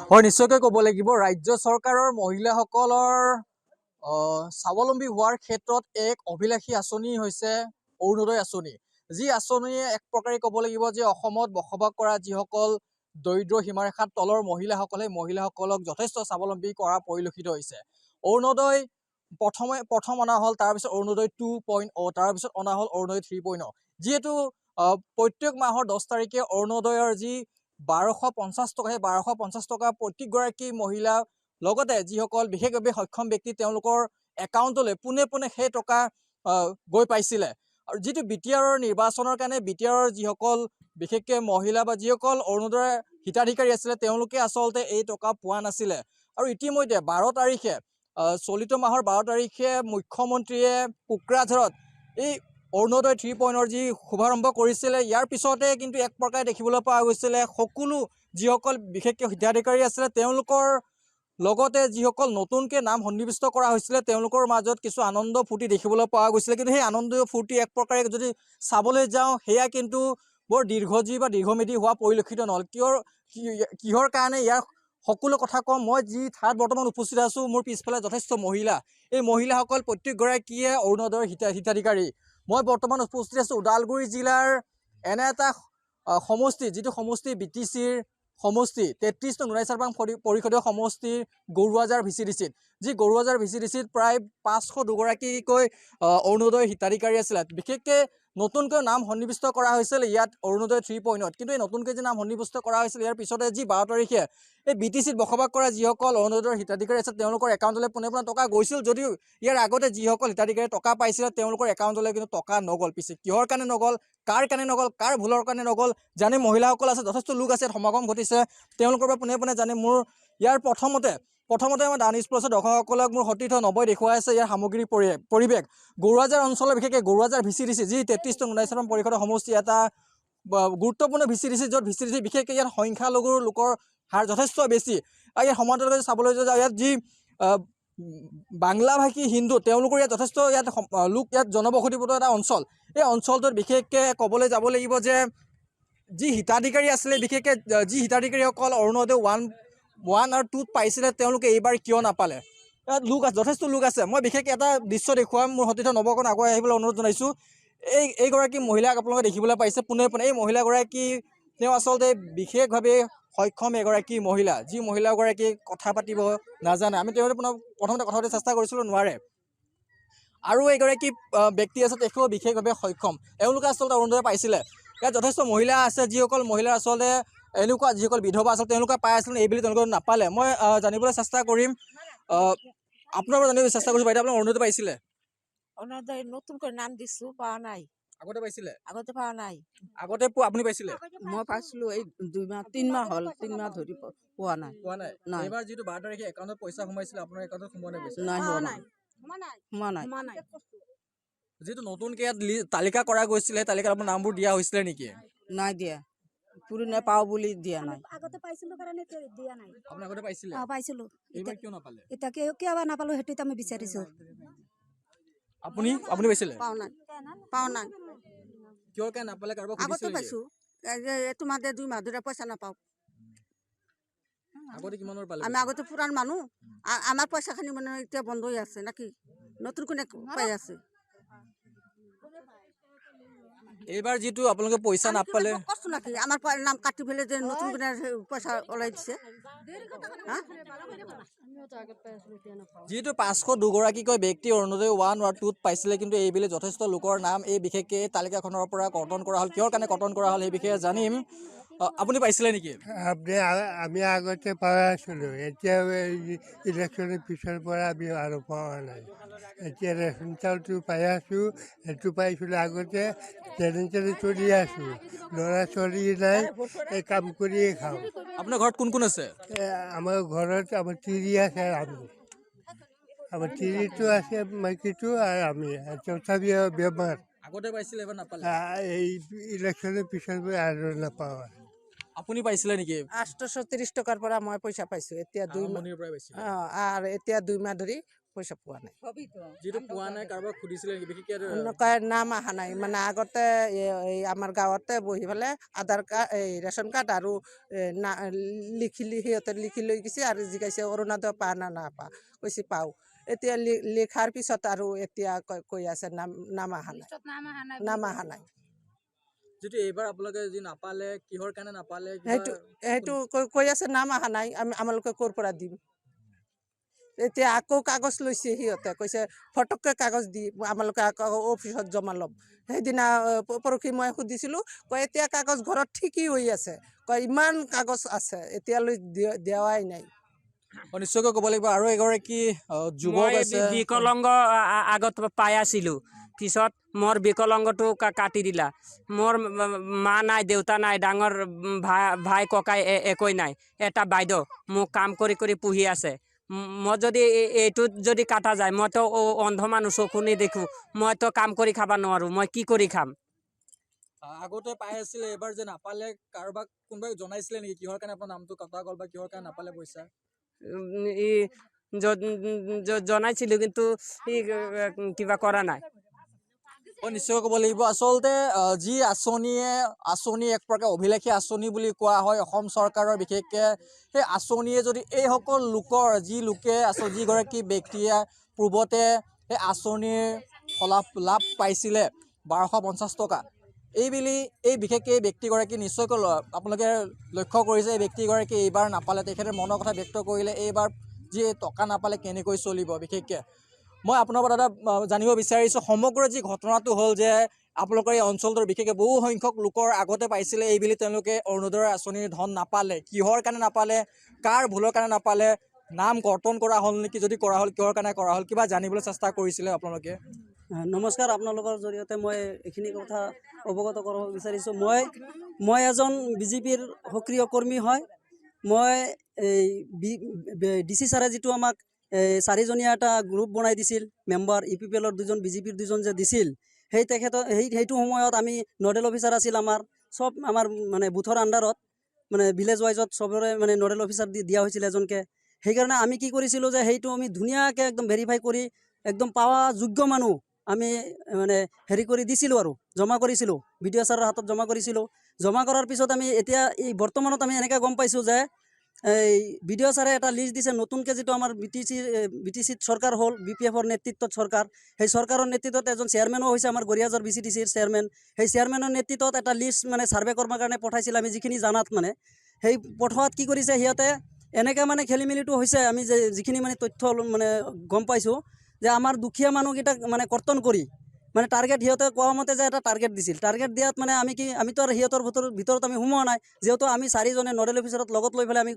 হয় নিশ্চয়কৈ ক'ব লাগিব ৰাজ্য চৰকাৰৰ মহিলাসকলৰ স্বাৱলম্বী হোৱাৰ ক্ষেত্ৰত এক অভিলাষী আঁচনি হৈছে অৰুণোদয় আঁচনি। যি আঁচনিয়ে এক প্ৰকাৰে ক'ব লাগিব যে অসমত বসবাস কৰা যিসকল দৰিদ্ৰ সীমাৰেখাৰ তলৰ মহিলাসকলে মহিলাসকলক যথেষ্ট স্বাৱলম্বী কৰা পৰিলক্ষিত হৈছে। অৰুণোদয় প্ৰথম অনা হ'ল, তাৰপিছত অৰুণোদয় 2.0, তাৰপিছত অনা হ'ল অৰুণোদয় 3.0। যিহেতু প্ৰত্যেক মাহৰ 10 তাৰিখে অৰুণোদয়ৰ যি 1250 টকা, সেই 1250 টকা প্ৰত্যেকগৰাকী মহিলা লগতে যিসকল বিশেষভাৱে সক্ষম ব্যক্তি তেওঁলোকৰ একাউণ্টলৈ পোনে পোনে সেই টকা গৈ পাইছিলে। আৰু যিটো BTR নিৰ্বাচনৰ কাৰণে BTR যিসকল বিশেষকৈ মহিলা বা যিসকল অৰুণোদয়ৰ হিতাধিকাৰী আছিলে তেওঁলোকে আচলতে এই টকা পোৱা নাছিলে। আৰু ইতিমধ্যে 12 তাৰিখে চলিত মাহৰ 12 তাৰিখে মুখ্যমন্ত্ৰীয়ে কোকৰাঝাৰত এই অৰুণোদয় 3.0 যি শুভাৰম্ভ কৰিছিলে, ইয়াৰ পিছতে কিন্তু এক প্ৰকাৰে দেখিবলৈ পোৱা গৈছিলে সকলো যিসকল বিশেষকৈ হিতাধিকাৰী আছিলে তেওঁলোকৰ লগতে যিসকল নতুনকৈ নাম সন্নিৱিষ্ট কৰা হৈছিলে তেওঁলোকৰ মাজত কিছু আনন্দ ফূৰ্তি দেখিবলৈ পোৱা গৈছিলে। কিন্তু সেই আনন্দ ফূৰ্তি এক প্ৰকাৰে যদি চাবলৈ যাওঁ সেয়া কিন্তু বৰ দীৰ্ঘজীৱী বা দীৰ্ঘমেধী হোৱা পৰিলক্ষিত নহ'ল। কিহৰ কাৰণে ইয়াৰ সকলো কথা কম। মই যি ঠাইত বৰ্তমান উপস্থিত আছোঁ, মোৰ পিছফালে যথেষ্ট মহিলা, এই মহিলাসকল প্ৰত্যেকগৰাকীয়ে অৰুণোদয়ৰ হিতাধিকাৰী। মই বৰ্তমান উপস্থিত আছোঁ ওদালগুৰি জিলাৰ এনে এটা সমষ্টি, যিটো সমষ্টি BTCৰ সমষ্টি 33 নং নুনাইচাৰবাং পৰিষদীয় সমষ্টিৰ গৰুৱাজাৰ VCDCত। যি গৰুৱাজাৰ VCDCত প্ৰায় 502গৰাকীকৈ অৰুণোদয়ৰ হিতাধিকাৰী আছিলে। বিশেষকৈ নতুনকৈ নাম সন্নিৱিষ্ট কৰা হৈছিল ইয়াত অৰুণোদয় 3.0। কিন্তু এই নতুনকৈ যি নাম সন্নিৱিষ্ট কৰা হৈছিল ইয়াৰ পিছতে যি 12 তাৰিখে এই BTCত বসবাস কৰা যিসকল অৰুণোদয়ৰ হিতাধিকাৰী আছে তেওঁলোকৰ একাউণ্টলৈ পোনে পোনে টকা গৈছিল, যদিও ইয়াৰ আগতে যিসকল হিতাধিকাৰী টকা পাইছিলে তেওঁলোকৰ একাউণ্টলৈ কিন্তু টকা নগ'ল। পিছে কিহৰ কাৰণে নগ'ল, কাৰ কাৰণে নগ'ল, কাৰ ভুলৰ কাৰণে নগ'ল জানি মহিলাসকল আছে, যথেষ্ট লোক আছে, সমাগম ঘটিছে তেওঁলোকৰ পৰা পোনে পোনে জানি মোৰ ইয়াৰ প্ৰথমতে মই ডাউন স্পৰ্টছৰ দৰ্শকসকলক মোৰ সতীৰ্থ নবই দেখুৱাই আছে ইয়াৰ সামগ্ৰীৰ পৰিৱেশ। গৰুৱাজাৰ অঞ্চলৰ বিশেষকৈ গৰুৱাজাৰ VCDC যি 33 নং নুনাইচাৰবাং পৰিষদৰ সমষ্টি এটা গুৰুত্বপূৰ্ণ VCDC, য'ত VCDC বিশেষকৈ ইয়াত সংখ্যালঘুৰ লোকৰ হাৰ যথেষ্ট বেছি। আৰু ইয়াৰ সমান্তৰালকৈ চাবলৈ যাওঁ ইয়াত যি বাংলাভাষী হিন্দু তেওঁলোকৰ ইয়াত যথেষ্ট লোক ইয়াত জনবসতিপূৰ্ণ এটা অঞ্চল। এই অঞ্চলটোত বিশেষকৈ ক'বলৈ যাব লাগিব যে যি হিতাধিকাৰী আছিলে, বিশেষকৈ যি হিতাধিকাৰীসকল অৰুণোদয় 1 আৰু 2 পাইছিলে তেওঁলোকে এইবাৰ কিয় নাপালে। ইয়াত যথেষ্ট লোক আছে। মই বিশেষকৈ এটা দৃশ্য দেখুৱাম, মোৰ সতীৰ্থ নৱকণ আগুৱাই আহিবলৈ অনুৰোধ জনাইছোঁ। এইগৰাকী মহিলাক আপোনালোকে দেখিবলৈ পাইছে পোনে পোনে। এই মহিলাগৰাকী তেওঁ আচলতে বিশেষভাৱে সক্ষম এগৰাকী মহিলা, যি মহিলাগৰাকী কথা পাতিব নাজানে। আমি তেওঁলোকে প্ৰথমতে কথা পাতিব চেষ্টা কৰিছিলোঁ, নোৱাৰে। আৰু এগৰাকী ব্যক্তি আছে তেখেতেও বিশেষভাৱে সক্ষম, এওঁলোকে আচলতে অৰুণোদয় পাইছিলে। ইয়াত যথেষ্ট মহিলা আছে যিসকল মহিলা আচলতে এনেকুৱা যিসকল বিধৱা আচলতে তেওঁলোকে পাই আছিলে, এইবুলি তেওঁলোকে নাপালে। মই জানিবলৈ চেষ্টা কৰিম, আপোনাৰ পৰা জানিবলৈ চেষ্টা কৰিছোঁ। বাইদেউ আপোনাৰ অৰুণোদয় পাইছিলে? অৰুণোদয় নতুনকৈ নাম দিছোঁ, পোৱা নাই। আগতে পাইছিলে? আগতে পোৱা নাই। আগতে আপুনি পাইছিলে? মই পাইছিলোঁ এই 2 মাহ 3 মাহ হ'ল, 3 মাহ ধৰি পোৱা নাই। এইবাৰ যিটো 12 তাৰিখে একাউণ্টত পইচা সোমাইছিলে আপোনাৰ একাউণ্টত সোমোৱা নাই? নাই সোমোৱা নাই। যিটো নতুনকৈ ইয়াত তালিকা কৰা গৈছিলে সেই তালিকাত আপোনাৰ নামবোৰ দিয়া হৈছিলে নেকি? নাই দিয়া, পুৰণে পাওঁ বুলি দিয়া নাই। আগতে পাইছিলোঁ কাৰণে দিয়া নাই। আপুনি আগতে পাইছিলে? পাইছিলোঁ। এইবাৰ কিয় নাপালে? এতিয়া কিয় বা নাপালোঁ সেইটো আমি বিচাৰিছোঁ। আপুনি পাইছিলে? পাওঁ নাই। কিয় কাৰণে নাপালে, কাৰোবাক আগতে সুধিছিলে নেকি? পাইছোঁ, এইটো মাহতে 2 মাহ ধৰি পইচা নাপাওঁ। আগতে কিমানৰ পালে? আমি আগতে পুৰাণ মানুহ, আমাৰ পইচাখিনি মানে এতিয়া বন্ধ হৈ আছে নাকি, নতুন কোনে পাই আছে। এইবাৰ যিটো আপোনালোকে পইচা নাপালে, কষ্ট নাকি আমাৰ নাম কাটি পেলাই যে নতুন কোনে পইচা ওলাই দিছে। যিহেতু 502গৰাকীকৈ ব্যক্তি অৰুণোদয় 1 আৰু 2 পাইছিলে, কিন্তু এইবেলি যথেষ্ট লোকৰ নাম এই বিশেষকৈ এই তালিকাখনৰ পৰা কৰ্তন কৰা হ'ল। কিহৰ কাৰণে কৰ্তন কৰা হ'ল সেই বিষয়ে জানিম। আপুনি পাইছিলে নেকি? আমি আগতে পাই আছিলোঁ, এতিয়া ইলেকশ্যনৰ পিছৰ পৰা আমি আৰু পোৱা নাই। এতিয়া ৰেচন চাউলটো পাই আছোঁ, সেইটো পাইছিলোঁ আগতে, তেনেকৈ চলি আছোঁ। ল'ৰা ছোৱালী নাই, এই কাম কৰিয়ে খাওঁ। আপোনাৰ ঘৰত কোন কোন আছে? আমাৰ ঘৰত আমাৰ তিৰি আছে, আমাৰ তিৰিটো আছে, মাইকীটো আৰু আমি, তথাপিও বেমাৰ। আগতে পাইছিলে, এবাৰ নাপালে? এই ইলেকশ্যনৰ পিছৰ পৰা আৰু নাপাওঁ। আপুনি পাইছিলে নেকি? 830 টকাৰ পৰা মই পইচা পাইছোঁ। এতিয়া 2 মাহ মনিৰ পৰাই পাইছিলে? আৰু এতিয়া 2 মাহ ধৰি পইচা পোৱা নাই। যিটো পোৱা নাই কাৰোবাক সুধিছিলে নেকি বিশেষকৈ এনেকুৱা নাম অহা নাই মানে আগতে এই আমাৰ গাঁৱতে বহি পেলাই আধাৰ কাৰ্ড এই ৰেচন কাৰ্ড আৰু সিহঁতে লিখি লৈ গৈছে আৰু জিকাইছে অৰুণোদয় পা না নাপা কৈছে পাওঁ। এতিয়া লিখাৰ পিছত আৰু এতিয়া কৈ আছে নাম অহা নাই, নাম অহা নাই। যিটো এইবাৰ আপোনালোকে যি নাপালে কিহৰ কাৰণে নাপালে সেইটো কৈ আছে নাম অহা নাই, আমালোকে ক'ৰ পৰা দিম। এতিয়া আকৌ কাগজ লৈছে সিহঁতে কৈছে ফটককৈ কাগজ দি আমালোকে আকৌ অফিচত জমা ল'ম। সেইদিনা পৰহি মই সুধিছিলোঁ কয় এতিয়া কাগজ ঘৰত ঠিকেই হৈ আছে, কয় ইমান কাগজ আছে এতিয়ালৈ দিয়াই নাই। নিশ্চয়কৈ ক'ব লাগিব আৰু এগৰাকী যুৱক আছে বিকলংগ আগত পাই আছিলোঁ, পিছত মোৰ বিকলংগটো কাটি দিলা। মোৰ মা নাই দেউতা নাই, ডাঙৰ ভাই ককাই একোই নাই। এটা বাইদেউ মোক কাম কৰি কৰি পুহি আছে। মই যদি এইটোত যদি কাটা যায় মইতো অন্ধ মানুহ, চকু নেদেখো, মইতো কাম কৰি খাব নোৱাৰোঁ, মই কি কৰি খাম। আগতে পাই আছিলে এইবাৰ যে নাপালে কাৰোবাক কোনোবাই জনাইছিলে নেকি কিহৰ কাৰণে আপোনাৰ নামটো কটা গ'ল বা কিহৰ কাৰণে নাপালে পইচা? জনাইছিলোঁ কিন্তু কিবা কৰা নাই। নিশ্চয় ক'ব লাগিব আচলতে যি আঁচনি এক প্ৰকাৰ অভিলাষী আঁচনি বুলি কোৱা হয় অসম চৰকাৰৰ, বিশেষকৈ সেই আঁচনিয়ে যদি এইসকল লোকৰ যিগৰাকী ব্যক্তিয়ে পূৰ্বতে সেই আঁচনিৰ লাভ পাইছিলে 1250 টকা, বিশেষকৈ এই ব্যক্তিগৰাকী নিশ্চয়কৈ আপোনালোকে লক্ষ্য কৰিছে এই ব্যক্তিগৰাকী এইবাৰ নাপালে। তেখেতে মনৰ কথা ব্যক্ত কৰিলে এইবাৰ যি টকা নাপালে কেনেকৈ চলিব। বিশেষকৈ মই আপোনাৰ পৰা দাদা জানিব বিচাৰিছোঁ সমগ্ৰ যি ঘটনাটো হ'ল যে আপোনালোকৰ এই অঞ্চলটোৰ বিশেষকৈ বহু সংখ্যক লোকৰ আগতে পাইছিলে এইবুলি তেওঁলোকে অৰুণোদয়ৰ আঁচনিৰ ধন নাপালে, কিহৰ কাৰণে নাপালে, কাৰ ভুলৰ কাৰণে নাপালে, নাম কৰ্তন কৰা হ'ল নেকি, যদি কৰা হ'ল কিহৰ কাৰণে কৰা হ'ল, কিবা জানিবলৈ চেষ্টা কৰিছিলে আপোনালোকে? নমস্কাৰ, আপোনালোকৰ জৰিয়তে মই এইখিনি কথা অৱগত কৰিব বিচাৰিছোঁ। মই এজন বিজেপিৰ সক্ৰিয় কৰ্মী হয়। মই এই DC ছাৰে যিটো আমাক 4জনীয়া এটা গ্ৰুপ বনাই দিছিল মেম্বাৰ, EPPLৰ 2জন বিজেপিৰ 2জন যে দিছিল, সেইটো সময়ত আমি নডেল অফিচাৰ আছিল চব আমাৰ মানে বুথৰ আণ্ডাৰত, মানে ভিলেজ ৱাইজত চবৰে মানে নডেল অফিচাৰ দিয়া হৈছিল এজনকৈ। সেইকাৰণে আমি কি কৰিছিলোঁ যে সেইটো আমি ধুনীয়াকৈ একদম ভেৰিফাই কৰি একদম পাৱা যোগ্য মানুহ আমি মানে হেৰি কৰি দিছিলোঁ আৰু জমা কৰিছিলোঁ, BDO ছাৰৰ হাতত জমা কৰিছিলোঁ। জমা কৰাৰ পিছত আমি এতিয়া এই বৰ্তমানত আমি এনেকৈ গম পাইছোঁ যে এই BDO ছাৰে এটা লিষ্ট দিছে নতুনকৈ, যিটো আমাৰ BTCত চৰকাৰ হ'ল, BPFৰ নেতৃত্বত চৰকাৰ, সেই চৰকাৰৰ নেতৃত্বত এজন চেয়াৰমেনো হৈছে আমাৰ গৰিয়াজৰ BCDCৰ চেয়াৰমেন। সেই চেয়াৰমেনৰ নেতৃত্বত এটা লিষ্ট মানে ছাৰ্ভে কৰিবৰ কাৰণে পঠাইছিল। আমি যিখিনি জানাত মানে সেই পঠোৱাত কি কৰিছে সিহঁতে এনেকৈ মানে খেলি মেলিটো হৈছে। আমি যিখিনি মানে তথ্য মানে গম পাইছোঁ যে আমাৰ দুখীয়া মানুহকেইটাক মানে কৰ্তন কৰি মানে টাৰ্গেট সিহঁতে কোৱা মতে যে এটা টাৰ্গেট দিছিল। টাৰ্গেট দিয়াত মানে আমিতো আৰু সিহঁতৰ ভিতৰত আমি সোমোৱা নাই, যিহেতু আমি 4জনে নডেল অফিচাৰত লগত লৈ পেলাই আমি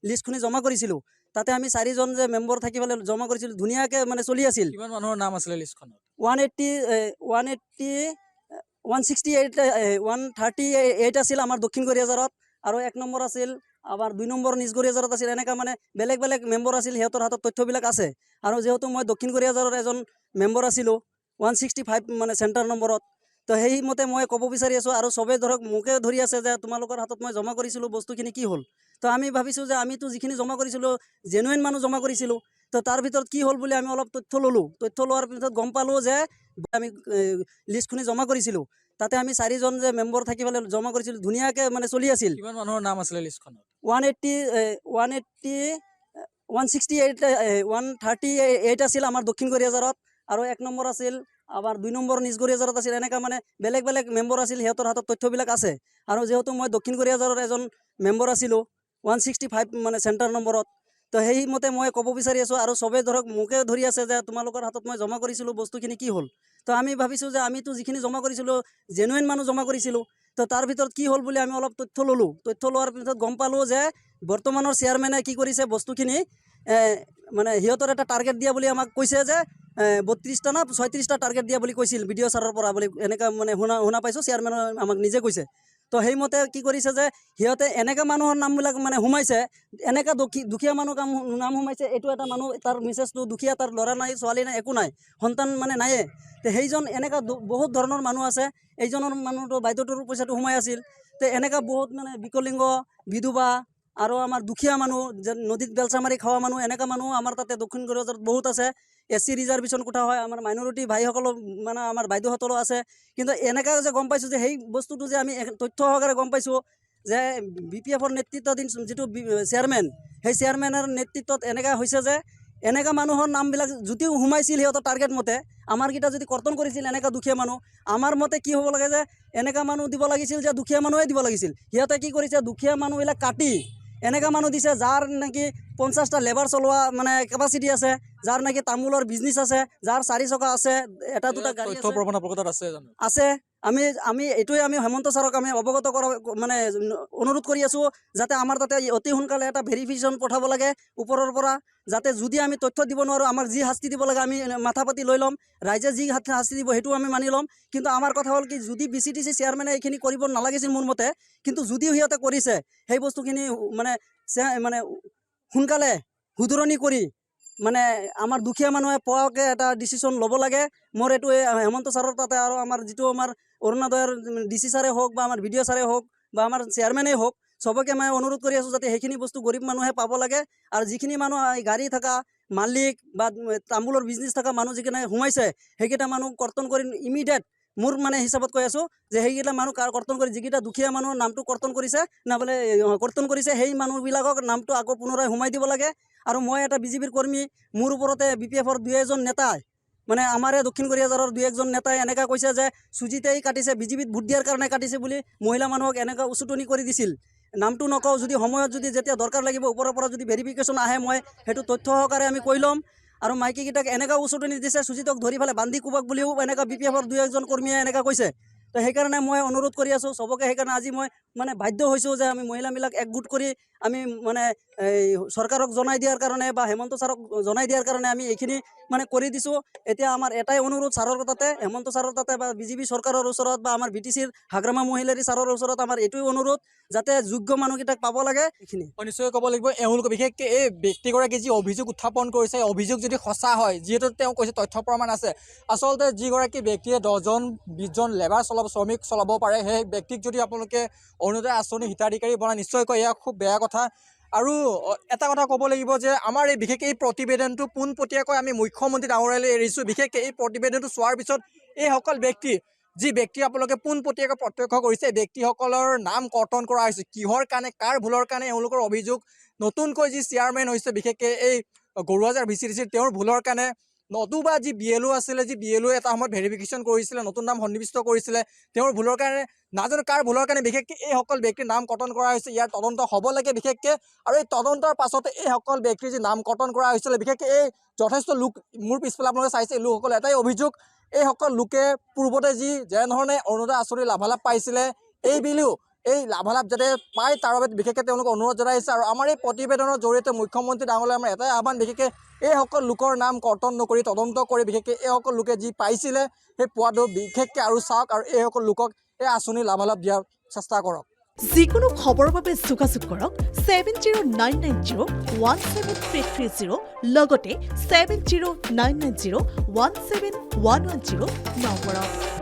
লিষ্টখিনি জমা কৰিছিলোঁ। তাতে আমি 4জন যে মেম্বৰ থাকি পেলাই জমা কৰিছিলোঁ, ধুনীয়াকৈ মানে চলি আছিল। কিমান মানুহৰ নাম আছিলে লিষ্টখনত? 138 আছিল আমাৰ দক্ষিণ গৰিয়াজাৰত, আৰু 1 নম্বৰ আছিল আমাৰ 2 নম্বৰ নিজ গৰিয়াজাৰত আছিল। এনেকুৱা মানে বেলেগ বেলেগ মেম্বৰ আছিল, সিহঁতৰ হাতত তথ্যবিলাক আছে। আৰু যিহেতু মই দক্ষিণ গৰিয়াজাৰৰ এজন মেম্বৰ আছিলোঁ 165 মানে চেণ্টাৰ নম্বৰত, তো সেইমতে মই ক'ব বিচাৰি আছোঁ। আৰু চবেই ধৰক মোকে ধৰি আছে যে তোমালোকৰ হাতত মই জমা কৰিছিলোঁ, বস্তুখিনি কি হ'ল। তো আমি ভাবিছোঁ যে আমিতো যিখিনি জমা কৰিছিলোঁ জেনুইন মানুহ জমা কৰিছিলোঁ, তো তাৰ ভিতৰত কি হ'ল বুলি আমি অলপ তথ্য ল'লোঁ। তথ্য লোৱাৰ পিছত গম পালোঁ যে আমি লিষ্টখিনি জমা কৰিছিলোঁ, তাতে আমি 4জন যে মেম্বৰ থাকি পেলাই জমা কৰিছিলোঁ, ধুনীয়াকৈ মানে চলি আছিল। কিমান মানুহৰ নাম আছিলে লিষ্টখনত? 138 আছিল আমাৰ দক্ষিণ গৰিয়াজাৰত, আৰু 1 নম্বৰ আছিল আমাৰ 2 নম্বৰ নিজ গৰিয়াজাৰত আছিল। এনেকুৱা মানে বেলেগ বেলেগ মেম্বৰ আছিল, সিহঁতৰ হাতত তথ্যবিলাক আছে। আৰু যিহেতু মই দক্ষিণ গৰিয়াজাৰৰ এজন মেম্বৰ আছিলোঁ 165 মানে চেণ্টাৰ নম্বৰত, তো সেইমতে মই ক'ব বিচাৰি আছোঁ। আৰু চবেই ধৰক মোকে ধৰি আছে যে তোমালোকৰ হাতত মই জমা কৰিছিলোঁ, বস্তুখিনি কি হ'ল। তো আমি ভাবিছোঁ যে আমিতো যিখিনি জমা কৰিছিলোঁ জেনুইন মানুহ জমা কৰিছিলোঁ, তো তাৰ ভিতৰত কি হ'ল বুলি আমি অলপ তথ্য ল'লোঁ। তথ্য লোৱাৰ পিছত গম পালোঁ যে বৰ্তমানৰ চেয়াৰমেনে কি কৰিছে, বস্তুখিনি মানে সিহঁতৰ এটা টাৰ্গেট দিয়া বুলি আমাক কৈছে যে 32টা না 36টা টাৰ্গেট দিয়া বুলি কৈছিল BDO ছাৰৰ পৰা বুলি, এনেকুৱা মানে শুনা পাইছোঁ, চেয়াৰমেনে আমাক নিজে কৈছে। তো সেইমতে কি কৰিছে যে সিহঁতে এনেকুৱা মানুহৰ নামবিলাক মানে সোমাইছে, এনেকুৱা দুখীয়া মানুহ নাম সোমাইছে। এইটো এটা মানুহ, তাৰ মিছেছটো দুখীয়া, তাৰ ল'ৰা নাই ছোৱালী নাই একো নাই, সন্তান মানে নায়ে। তো সেইজন এনেকুৱা বহুত ধৰণৰ মানুহ আছে। এইজনৰ মানুহটো বাইদেউটোৰ পইচাটো সোমাই আছিল। তো এনেকুৱা বহুত মানে বিকলিংগ, বিধৱা, আৰু আমাৰ দুখীয়া মানুহ যে নদীত বেলচা মাৰি খোৱা মানুহ এনেকুৱা মানুহ আমাৰ তাতে দক্ষিণ গোৱালপাৰাত বহুত আছে। SC ৰিজাৰ্ভেশ্যন কোঠা হয়, আমাৰ মাইনৰিটি ভাইসকলো মানে আমাৰ বাইদেউসকলো আছে। কিন্তু এনেকুৱা যে গম পাইছোঁ যে সেই বস্তুটো যে আমি তথ্য সহকাৰে গম পাইছোঁ যে BPFৰ নেতৃত্বাধীন যিটো চেয়াৰমেন, সেই চেয়াৰমেনৰ নেতৃত্বত এনেকুৱা হৈছে যে এনেকুৱা মানুহৰ নামবিলাক যদিও সোমাইছিল সিহঁতৰ টাৰ্গেট মতে, আমাৰকেইটা যদি কৰ্তন কৰিছিল এনেকুৱা দুখীয়া মানুহ, আমাৰ মতে কি হ'ব লাগে যে এনেকুৱা মানুহ দিব লাগিছিল যে দুখীয়া মানুহে দিব লাগিছিল। সিহঁতে কি কৰিছে, দুখীয়া মানুহবিলাক কাটি এনেকুৱা মানুহ দিছে যাৰ নেকি 50টা লেবাৰ চলোৱা মানে কেপাচিটি আছে, যাৰ নেকি তামোলৰ বিজনেছ আছে, যাৰ 4 চকা আছে, এটা দুটা গাড়ী তথ্য আছে। প্ৰমাণ আপোনালোকৰ তাত আছে জানো? আছে। আমি এইটোৱে আমি হেমন্ত ছাৰক আমি অৱগত কৰা মানে অনুৰোধ কৰি আছোঁ যাতে আমাৰ তাতে অতি সোনকালে এটা ভেৰিফিকেশ্যন পঠাব লাগে ওপৰৰ পৰা, যাতে যদি আমি তথ্য দিব নোৱাৰোঁ আমাক যি শাস্তি দিব লাগে আমি মাথা পাতি লৈ ল'ম, ৰাইজে যি শাস্তি দিব সেইটো আমি মানি ল'ম। কিন্তু আমাৰ কথা হ'ল কি, যদি BCTC চেয়াৰমেনে এইখিনি কৰিব নালাগিছিল মোৰ মতে, কিন্তু যদিও সিহঁতে কৰিছে সেই বস্তুখিনি মানে সোনকালে শুধৰণি কৰি মানে আমাৰ দুখীয়া মানুহে পোৱাকৈ এটা ডিচিশ্যন ল'ব লাগে। মোৰ এইটোৱে হেমন্ত ছাৰৰ তাতে আৰু আমাৰ যিটো আমাৰ অৰুণোদয়ৰ DC ছাৰে হওক বা আমাৰ BDO ছাৰে হওক বা আমাৰ চেয়াৰমেনেই হওক, চবকে মই অনুৰোধ কৰি আছোঁ যাতে সেইখিনি বস্তু গৰীব মানুহে পাব লাগে। আৰু যিখিনি মানুহ গাড়ী থকা মালিক বা তামোলৰ বিজনেছ থকা মানুহ যিখিনি সোমাইছে সেইকেইটা মানুহ কৰ্তন কৰি ইমিডিয়েট, মোৰ মানে হিচাপত কৈ আছোঁ যে সেইকেইটা মানুহ কৰ্তন কৰি, যিকেইটা দুখীয়া মানুহৰ নামটো কৰ্তন কৰিছে কৰ্তন কৰিছে সেই মানুহবিলাকক নামটো আকৌ পুনৰাই সোমাই দিব লাগে। আৰু মই এটা BJPৰ কৰ্মী, মোৰ ওপৰতে BPFৰ 2-1জন নেতাই মানে আমাৰে দক্ষিণ কোৰিয়াজাৰৰ 2-1জন নেতাই এনেকুৱা কৈছে যে সুজিতেই কাটিছে, BJPত ভোট দিয়াৰ কাৰণে কাটিছে বুলি মহিলা মানুহক এনেকুৱা উচুটনি কৰি দিছিল। নামটো নকওঁ, যদি সময়ত যদি যেতিয়া দৰকাৰ লাগিব ওপৰৰ পৰা যদি ভেৰিফিকেশ্যন আহে মই সেইটো তথ্য সহকাৰে আমি কৈ ল'ম। আৰু মাইকীকেইটাক এনেকুৱা উচুটনি দিছে, সুজিতক ধৰি পেলাই বান্ধি কোবাক বুলিও এনেকুৱা BPFৰ 2-1জন কৰ্মীয়ে এনেকুৱা কৈছে। তো সেইকাৰণে মই অনুৰোধ কৰি আছোঁ চবকে, সেইকাৰণে আজি মই মানে বাধ্য হৈছোঁ যে আমি মহিলাবিলাক একগোট কৰি আমি মানে এই চৰকাৰক জনাই দিয়াৰ কাৰণে বা হেমন্ত ছাৰক জনাই দিয়াৰ কাৰণে আমি এইখিনি মানে কৰি দিছোঁ। এতিয়া আমাৰ এটাই অনুৰোধ ছাৰৰ তাতে, হেমন্ত ছাৰৰ তাতে বা BJP চৰকাৰৰ ওচৰত বা আমাৰ BTCৰ হাগ্ৰামা মহিলাৰী ছাৰৰ ওচৰত আমাৰ এইটোৱে অনুৰোধ যাতে যোগ্য মানুহকেইটাক পাব লাগে। এইখিনি নিশ্চয় ক'ব লাগিব, এওঁলোকে বিশেষকৈ এই ব্যক্তিগৰাকী যি অভিযোগ উত্থাপন কৰিছে, অভিযোগ যদি সঁচা হয়, যিহেতু তেওঁ কৈছে তথ্য প্ৰমাণ আছে, আচলতে যিগৰাকী ব্যক্তিয়ে 10-20জন লেবাৰ শ্ৰমিক চলাব পাৰে, সেই ব্যক্তিক যদি আপোনালোকে অৰুণোদয় আঁচনি হিতাধিকাৰী বনায়, নিশ্চয়কৈ এয়া খুব বেয়া কথা। আৰু এটা কথা ক'ব লাগিব যে আমাৰ এই বিশেষকৈ এই প্ৰতিবেদনটো পোনপটীয়াকৈ আমি মুখ্যমন্ত্ৰী ডাঙৰীয়ালৈ এৰিছোঁ। বিশেষকৈ এই প্ৰতিবেদনটো চোৱাৰ পিছত এইসকল ব্যক্তি, যি ব্যক্তি আপোনালোকে পোনপটীয়াকৈ প্ৰত্যক্ষ কৰিছে, এই ব্যক্তিসকলৰ নাম কৰ্তন কৰা হৈছে। কিহৰ কাৰণে, কাৰ ভুলৰ কাৰণে এওঁলোকৰ অভিযোগ, নতুনকৈ যি চেয়াৰমেন হৈছে বিশেষকৈ এই গৰুৱাজাৰ VCTCৰ, তেওঁৰ ভুলৰ কাৰণে, নতুবা যি BLO আছিলে, যি BLO এটা সময়ত ভেৰিফিকেশ্যন কৰিছিলে, নতুন নাম সন্নিৱিষ্ট কৰিছিলে, তেওঁৰ ভুলৰ কাৰণে, নাজানো কাৰ ভুলৰ কাৰণে বিশেষকৈ এইসকল ব্যক্তিৰ নাম কৰ্তন কৰা হৈছে। ইয়াৰ তদন্ত হ'ব লাগে বিশেষকৈ, আৰু এই তদন্তৰ পাছতে এইসকল ব্যক্তিৰ যি নাম কৰ্তন কৰা হৈছিলে, বিশেষকৈ এই যথেষ্ট লোক মোৰ পিছফালে আপোনালোকে চাইছে, এই লোকসকল এটাই অভিযোগ, এইসকল লোকে পূৰ্বতে যি যেনেধৰণে অৰুণোদয় আঁচনিৰ লাভালাভ পাইছিলে, এই বিলেও এই লাভালাভ যাতে পায় তাৰ বাবে বিশেষকৈ তেওঁলোকে অনুৰোধ জনাইছে। আৰু আমাৰ এই প্ৰতিবেদনৰ জৰিয়তে মুখ্যমন্ত্ৰী ডাঙৰীয়ালৈ আমাৰ এটাই আহ্বান, বিশেষকৈ এইসকল লোকৰ নাম কৰ্তন নকৰি তদন্ত কৰি বিশেষকৈ এইসকল লোকে যি পাইছিলে সেই পোৱাটো বিশেষকৈ আৰু চাওক, আৰু এইসকল লোকক এই আঁচনিৰ লাভালাভ দিয়াৰ চেষ্টা কৰক। যিকোনো খবৰৰ বাবে যোগাযোগ কৰক 7099017330 লগতে 7099017110 নম্বৰত।